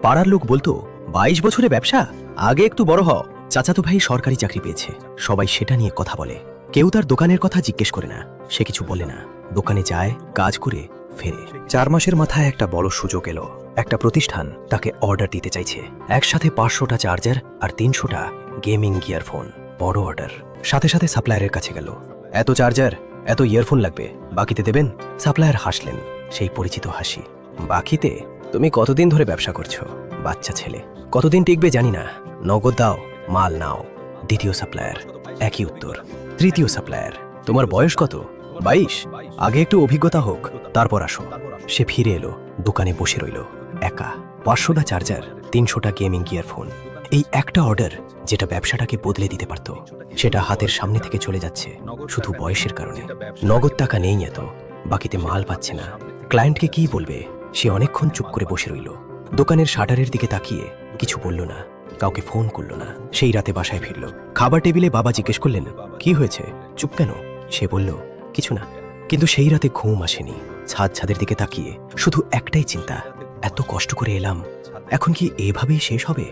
পাড়ার লোক বলতো 22 বছরে ব্যবসা, আগে একটু বড় হও। চাচাতো ভাই সরকারি চাকরি পেয়েছে, সবাই সেটা নিয়ে কথা বলে। কেউ তার দোকানের কথা জিজ্ঞেস করে না, সে কিছু বলে না, দোকানে যায়, কাজ করে ফেরে। 4 মাসের মাথায় একটা বড় সুযোগ এলো। একটা প্রতিষ্ঠান তাকে অর্ডার দিতে চাইছে, একসাথে 500টা চার্জার আর 300টা গেমিং ইয়ারফোন। বড় অর্ডার। সাথে সাথে সাপ্লায়ারের কাছে গেল, এত চার্জার, এত ইয়ারফোন লাগবে, বাকিতে দেবেন? সাপ্লায়ার হাসলেন, সেই পরিচিত হাসি। বাকিতে? তুমি কতদিন ধরে ব্যবসা করছো? বাচ্চা ছেলে। কতদিন টিকবে জানি না, নগদ দাও, মাল নাও। দ্বিতীয় সাপ্লায়ার, একই উত্তর। তৃতীয় সাপ্লায়ার, তোমার বয়স কত? 22? আগে একটু অভিজ্ঞতা হোক, তারপর আসো। সে ফিরে এলো, দোকানে বসে রইল একা। 500টা চার্জার, 300টা গেমিং ইয়ারফোন। এই একটা অর্ডার যেটা ব্যবসাটাকে বদলে দিতে পারত, সেটা হাতের সামনে থেকে চলে যাচ্ছে শুধু বয়সের কারণে। নগদ টাকা নেই এত, বাকিতে মাল পাচ্ছে না। ক্লায়েন্টকে কি বলবে? সে অনেকক্ষণ চুপ করে বসে রইল, দোকানের শাটারের দিকে তাকিয়ে কিছু বলল না, কাউকে ফোন করল না। সেই রাতে বাসায় ফিরল। খাবার টেবিলে বাবা জিজ্ঞেস করলেন, কি হয়েছে, চুপ কেন? সে বলল, কিছু না। কিন্তু সেই রাতে ঘুম আসেনি। ছাদের দিকে তাকিয়ে শুধু একটাই চিন্তা, এত কষ্ট করে এলাম, এখন কি এভাবেই শেষ হবে?